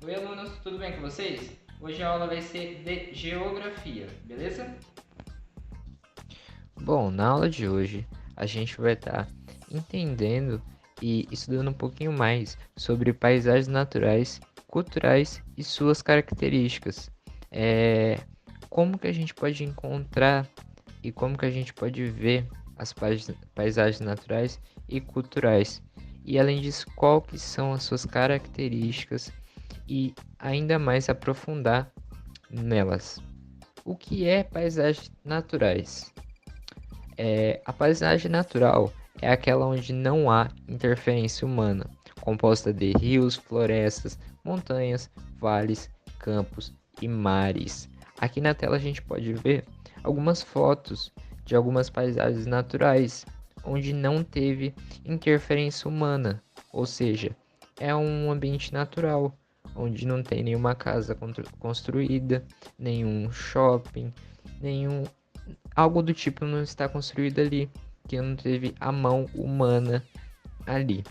Oi, alunos, tudo bem com vocês? Hoje a aula vai ser de geografia, beleza? Bom, na aula de hoje a gente vai estar entendendo e estudando um pouquinho mais sobre paisagens naturais, culturais e suas características. É, como que a gente pode encontrar e como que a gente pode ver as paisagens naturais e culturais. E além disso, qual que são as suas características e ainda mais aprofundar nelas. O que é paisagens naturais? A paisagem natural é aquela onde não há interferência humana, composta de rios, florestas, montanhas, vales, campos e mares. Aqui na tela a gente pode ver algumas fotos de algumas paisagens naturais, onde não teve interferência humana, ou seja, é um ambiente natural, onde não tem nenhuma casa construída, nenhum shopping, nenhum algo do tipo não está construído ali, que não teve a mão humana ali.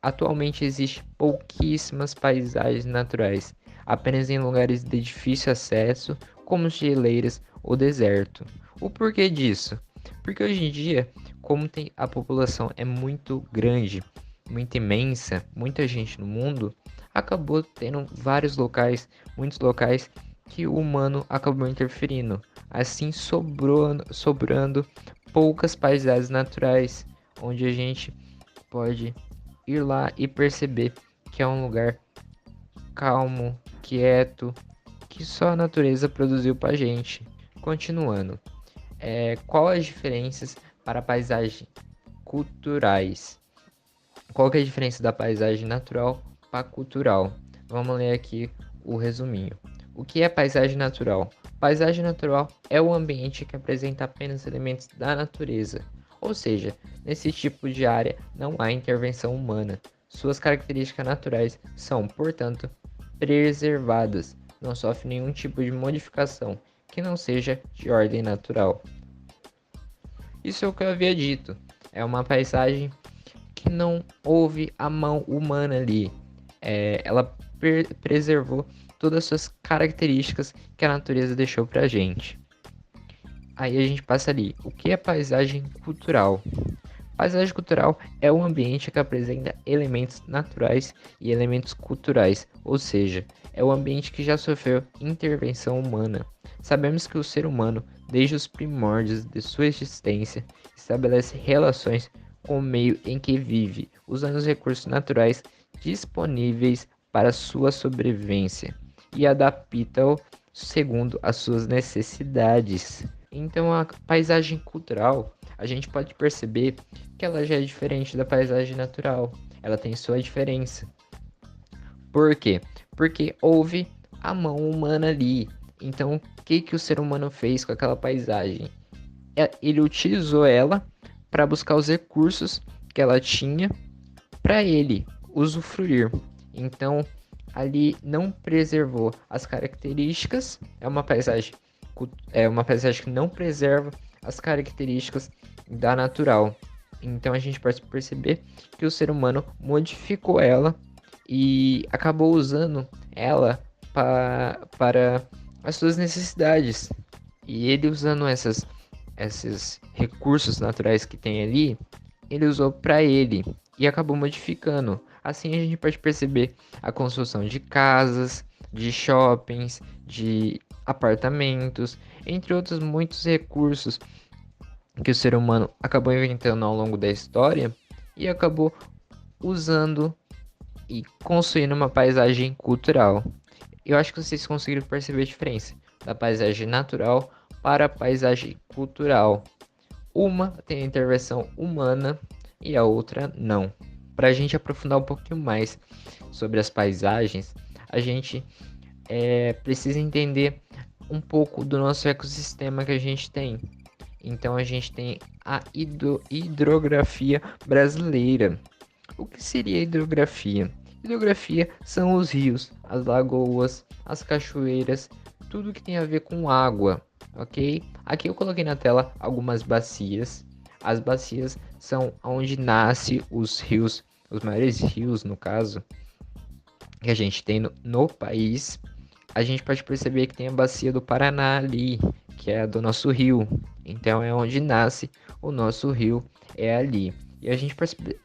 Atualmente existe pouquíssimas paisagens naturais, apenas em lugares de difícil acesso, como geleiras ou deserto. O porquê disso? Porque hoje em dia, como a população é muito grande, muito imensa, muita gente no mundo, acabou tendo muitos locais que o humano acabou interferindo. Assim sobrando poucas paisagens naturais, onde a gente pode ir lá e perceber que é um lugar calmo, quieto, que só a natureza produziu pra gente. Continuando, qual as diferenças para paisagens culturais? Qual que é a diferença da paisagem natural para cultural? Vamos ler aqui o resuminho. O que é paisagem natural? Paisagem natural é o ambiente que apresenta apenas elementos da natureza, ou seja, nesse tipo de área não há intervenção humana. Suas características naturais são, portanto, preservadas, não sofre nenhum tipo de modificação que não seja de ordem natural. Isso é o que eu havia dito. É uma paisagem que não houve a mão humana ali. Ela preservou todas as suas características que a natureza deixou pra gente. Aí a gente passa ali. O que é paisagem cultural? Paisagem cultural é um ambiente que apresenta elementos naturais e elementos culturais, ou seja, é o ambiente que já sofreu intervenção humana. Sabemos que o ser humano, desde os primórdios de sua existência, estabelece relações com o meio em que vive, usando os recursos naturais disponíveis para sua sobrevivência e adapta-o segundo as suas necessidades. Então, a paisagem cultural, a gente pode perceber que ela já é diferente da paisagem natural. Ela tem sua diferença. Por quê? Porque houve a mão humana ali. Então, o que que o ser humano fez com aquela paisagem? Ele utilizou ela para buscar os recursos que ela tinha para ele usufruir. Então, ali não preservou as características. É uma paisagem que não preserva as características da natural. Então a gente pode perceber que o ser humano modificou ela e acabou usando ela para as suas necessidades. E ele usando esses recursos naturais que tem ali, ele usou para ele e acabou modificando. Assim a gente pode perceber a construção de casas, de shoppings, de apartamentos, entre outros muitos recursos que o ser humano acabou inventando ao longo da história e acabou usando e construindo uma paisagem cultural. Eu acho que vocês conseguiram perceber a diferença da paisagem natural para a paisagem cultural. Uma tem a intervenção humana e a outra não. Para a gente aprofundar um pouquinho mais sobre as paisagens, a gente precisa entender um pouco do nosso ecossistema que a gente tem. Então a gente tem a hidrografia brasileira. O que seria hidrografia? Hidrografia são os rios, as lagoas, as cachoeiras, tudo que tem a ver com água, ok? Aqui eu coloquei na tela algumas bacias. As bacias são onde nascem os rios, os maiores rios no caso, que a gente tem no país, a gente pode perceber que tem a bacia do Paraná ali, que é a do nosso rio. Então é onde nasce o nosso rio, é ali. E a gente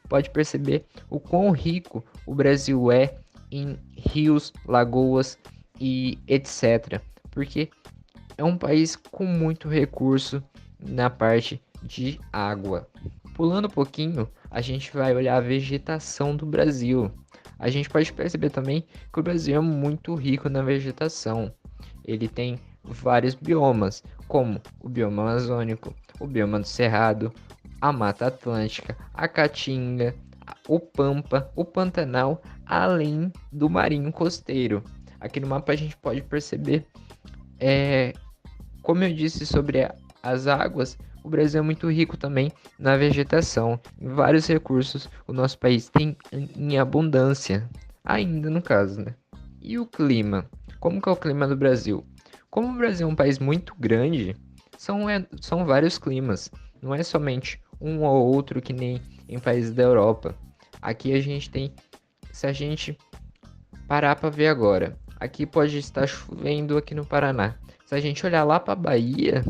pode perceber o quão rico o Brasil é em rios, lagoas e etc. Porque é um país com muito recurso na parte de água. Pulando um pouquinho, a gente vai olhar a vegetação do Brasil. A gente pode perceber também que o Brasil é muito rico na vegetação. Ele tem vários biomas, como o bioma amazônico, o bioma do Cerrado, a Mata Atlântica, a Caatinga, o Pampa, o Pantanal, além do Marinho Costeiro. Aqui no mapa a gente pode perceber, como eu disse sobre as águas, o Brasil é muito rico também na vegetação. Em vários recursos o nosso país tem em abundância, ainda no caso, né? E o clima? Como que é o clima do Brasil? Como o Brasil é um país muito grande, são vários climas. Não é somente um ou outro que nem em países da Europa. Aqui a gente tem, se a gente parar para ver agora, aqui pode estar chovendo aqui no Paraná. Se a gente olhar lá para Bahia,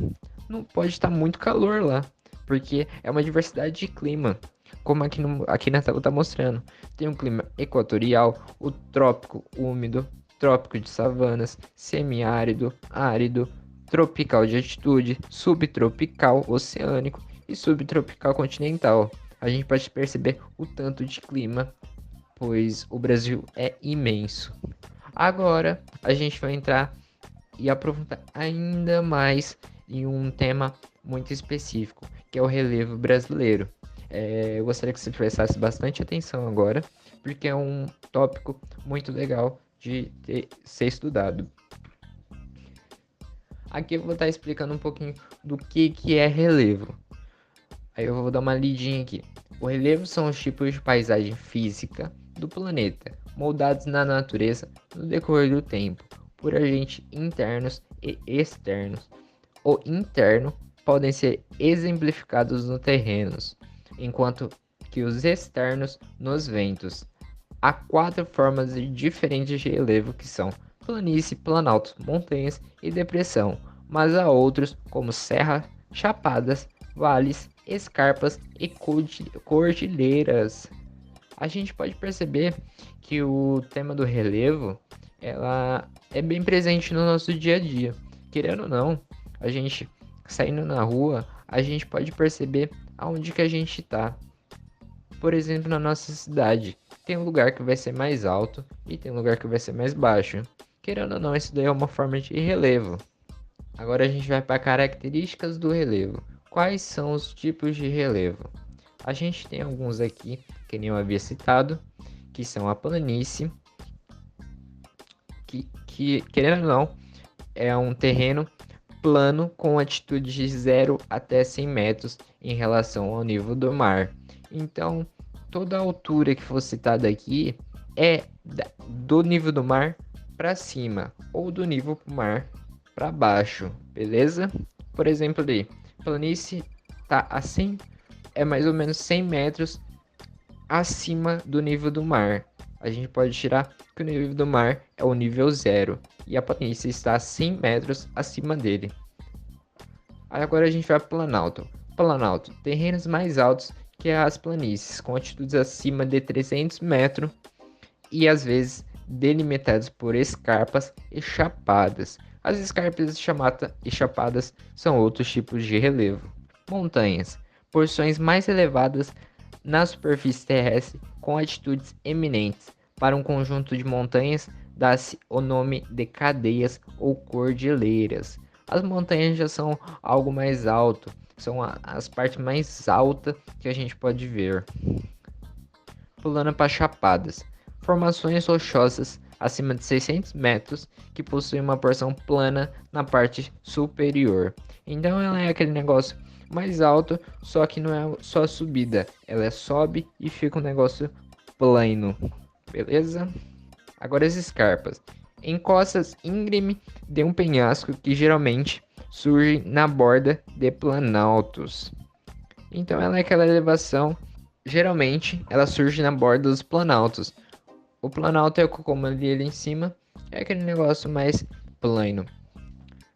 não pode estar muito calor lá, porque é uma diversidade de clima, como aqui na tela está mostrando. Tem um clima equatorial, o trópico úmido, trópico de savanas, semiárido, árido, tropical de altitude, subtropical oceânico e subtropical continental. A gente pode perceber o tanto de clima, pois o Brasil é imenso. Agora a gente vai entrar e aprofundar ainda mais em um tema muito específico, que é o relevo brasileiro. Eu gostaria que você prestasse bastante atenção agora, porque é um tópico muito legal de ser estudado. Aqui eu vou estar explicando um pouquinho do que é relevo. Aí eu vou dar uma lidinha aqui. O relevo são os tipos de paisagem física do planeta, moldados na natureza no decorrer do tempo, por agentes internos e externos. O interno podem ser exemplificados nos terrenos, enquanto que os externos nos ventos. Há 4 formas diferentes de relevo que são planície, planalto, montanhas e depressão, mas há outros como serra, chapadas, vales, escarpas e cordilheiras. A gente pode perceber que o tema do relevo ela é bem presente no nosso dia a dia. Querendo ou não, a gente saindo na rua, a gente pode perceber aonde que a gente está. Por exemplo, na nossa cidade, tem um lugar que vai ser mais alto e tem um lugar que vai ser mais baixo. Querendo ou não, isso daí é uma forma de relevo. Agora a gente vai para características do relevo. Quais são os tipos de relevo? A gente tem alguns aqui, que nem eu havia citado, que são a planície, que querendo ou não, é um terreno plano com altitude de 0 até 100 metros em relação ao nível do mar. Então, toda a altura que for citada aqui é do nível do mar para cima ou do nível do mar para baixo, beleza? Por exemplo, ali, planície tá a 100, é mais ou menos 100 metros acima do nível do mar. A gente pode tirar que o nível do mar é o nível 0 e a planície está a 100 metros acima dele. Agora a gente vai para Planalto. Planalto, terrenos mais altos que as planícies, com altitudes acima de 300 metros e às vezes delimitados por escarpas e chapadas. As escarpas e chapadas são outros tipos de relevo. Montanhas, porções mais elevadas na superfície terrestre com altitudes eminentes. Para um conjunto de montanhas dá-se o nome de cadeias ou cordilheiras. As montanhas já são algo mais alto, são as partes mais altas que a gente pode ver. Pulando para chapadas, formações rochosas acima de 600 metros que possuem uma porção plana na parte superior. Então ela é aquele negócio mais alto, só que não é só subida, ela sobe e fica um negócio plano, beleza? Agora as escarpas, encostas íngreme de um penhasco que geralmente surge na borda de planaltos. Então ela é aquela elevação, geralmente ela surge na borda dos planaltos. O planalto é como ali em cima, é aquele negócio mais plano.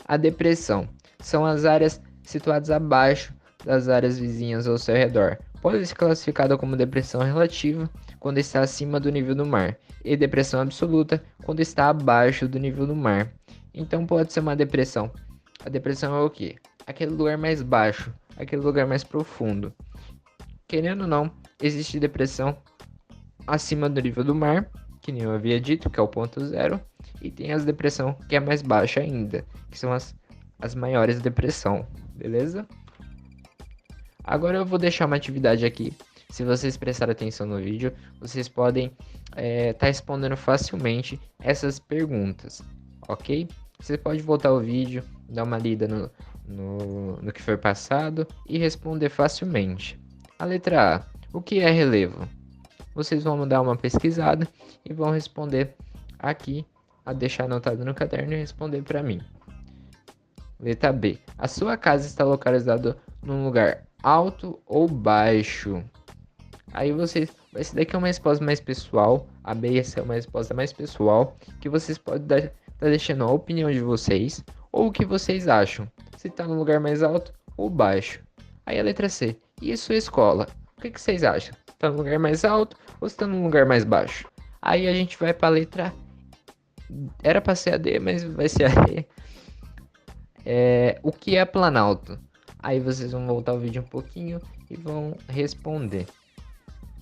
A depressão são as áreas situadas abaixo das áreas vizinhas ao seu redor. Pode ser classificada como depressão relativa quando está acima do nível do mar e depressão absoluta quando está abaixo do nível do mar. Então pode ser uma depressão. A depressão é o quê? Aquele lugar mais baixo, aquele lugar mais profundo. Querendo ou não, existe depressão acima do nível do mar, que nem eu havia dito, que é o ponto zero, e tem as depressão que é mais baixa ainda, que são as maiores depressão, beleza? Agora eu vou deixar uma atividade aqui. Se vocês prestarem atenção no vídeo, vocês podem tá respondendo facilmente essas perguntas, ok? Você pode voltar o vídeo, dar uma lida no que foi passado e responder facilmente. A letra A. O que é relevo? Vocês vão dar uma pesquisada e vão responder aqui, a deixar anotado no caderno e responder para mim. Letra B. A sua casa está localizada num lugar alto ou baixo? Aí vocês, esse daqui é uma resposta mais pessoal, a B essa é uma resposta mais pessoal, que vocês podem estar deixando a opinião de vocês ou o que vocês acham, se está num lugar mais alto ou baixo. Aí a letra C. E a sua escola? O que vocês acham? Está num lugar mais alto ou está num lugar mais baixo? Aí a gente vai para a letra. Era para ser a D, mas vai ser a E. O que é Planalto? Aí vocês vão voltar o vídeo um pouquinho e vão responder.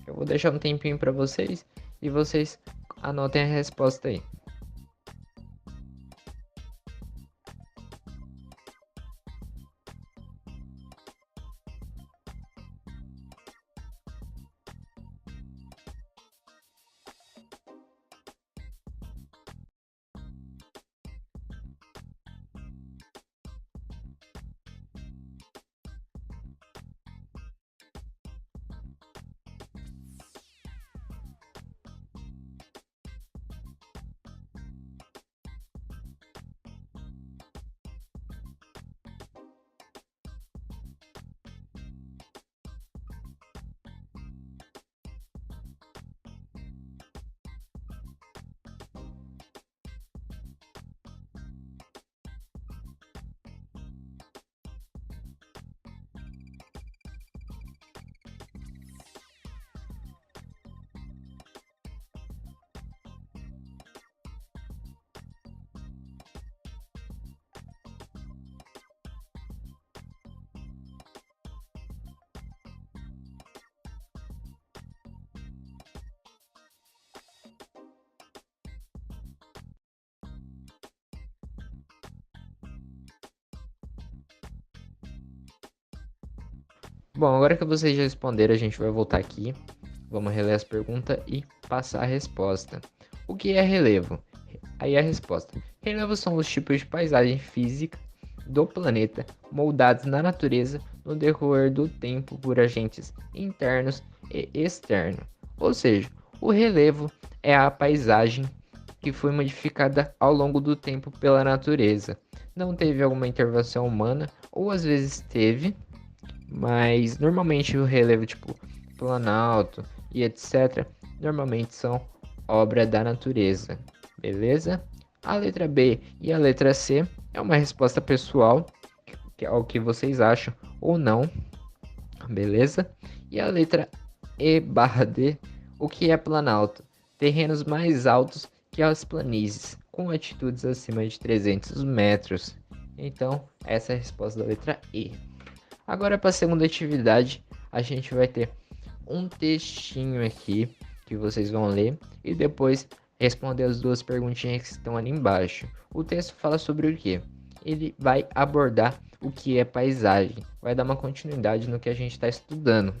Eu vou deixar um tempinho para vocês e vocês anotem a resposta aí. Bom, agora que vocês já responderam, a gente vai voltar aqui. Vamos reler as perguntas e passar a resposta. O que é relevo? Aí a resposta. Relevos são os tipos de paisagem física do planeta moldados na natureza no decorrer do tempo por agentes internos e externos. Ou seja, o relevo é a paisagem que foi modificada ao longo do tempo pela natureza. Não teve alguma intervenção humana, ou às vezes teve, mas normalmente o relevo tipo Planalto e etc. normalmente são obra da natureza, beleza? A letra B e a letra C é uma resposta pessoal, que é o que vocês acham ou não, beleza? E a letra E/D, o que é Planalto? Terrenos mais altos que as planícies, com altitudes acima de 300 metros. Então, essa é a resposta da letra E. Agora, para a segunda atividade, a gente vai ter um textinho aqui que vocês vão ler e depois responder as duas perguntinhas que estão ali embaixo. O texto fala sobre o quê? Ele vai abordar o que é paisagem, vai dar uma continuidade no que a gente está estudando.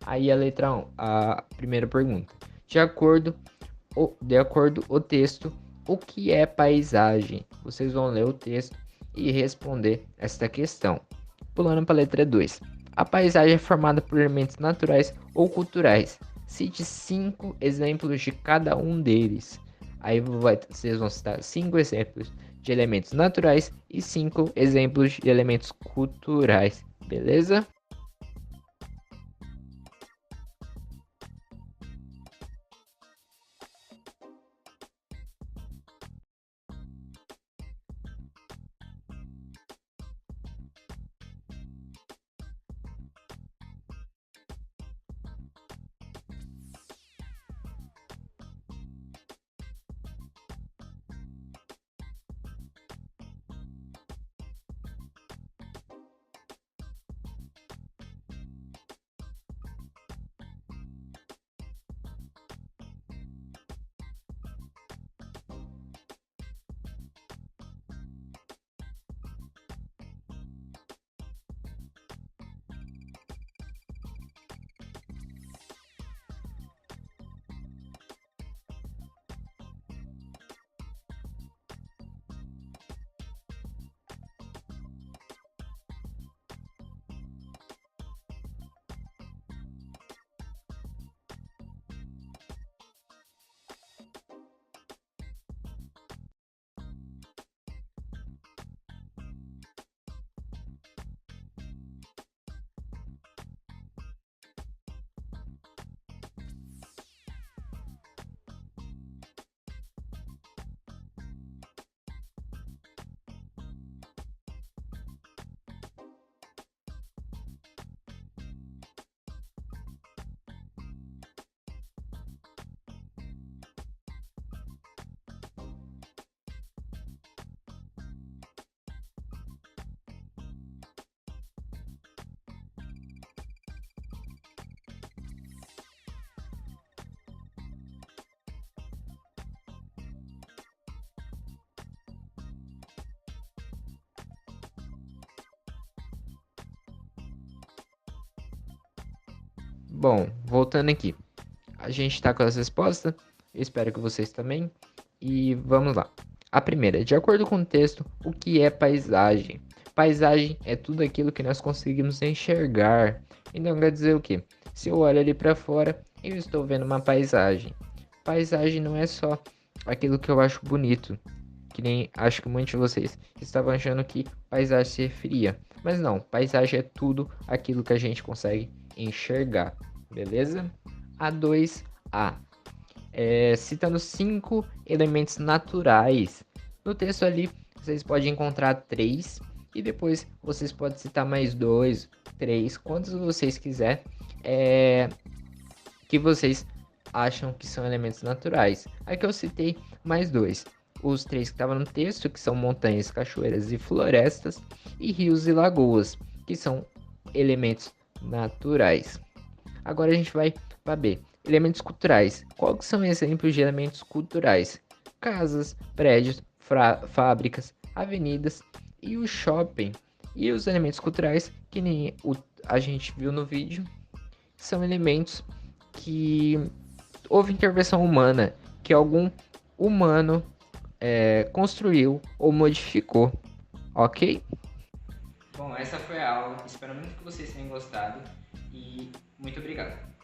Aí a letra 1, a primeira pergunta. De acordo o texto, o que é paisagem? Vocês vão ler o texto e responder esta questão. Pulando para a letra 2. A paisagem é formada por elementos naturais ou culturais. Cite 5 exemplos de cada um deles. Aí vocês vão citar 5 exemplos de elementos naturais e 5 exemplos de elementos culturais. Beleza? Bom, voltando aqui. A gente está com as respostas, eu espero que vocês também. E vamos lá. A primeira, de acordo com o texto, o que é paisagem? Paisagem é tudo aquilo que nós conseguimos enxergar. Então quer dizer o quê? Se eu olho ali para fora, eu estou vendo uma paisagem. Paisagem não é só aquilo que eu acho bonito, que nem acho que muitos de vocês estavam achando que paisagem se referia. Mas não, paisagem é tudo aquilo que a gente consegue enxergar, beleza? A2A. Citando 5 elementos naturais. No texto ali, vocês podem encontrar 3 e depois vocês podem citar mais 2, 3, quantos vocês quiser, que vocês acham que são elementos naturais. Aqui eu citei mais 2. Os 3 que estavam no texto, que são montanhas, cachoeiras e florestas, e rios e lagoas, que são elementos naturais. Agora a gente vai para B. Elementos culturais. Quais são exemplos de elementos culturais? Casas, prédios, fábricas, avenidas e o shopping. E os elementos culturais, que nem a gente viu no vídeo, são elementos que houve intervenção humana, que algum humano construiu ou modificou. Ok? Bom, essa foi a aula. Espero muito que vocês tenham gostado e muito obrigado.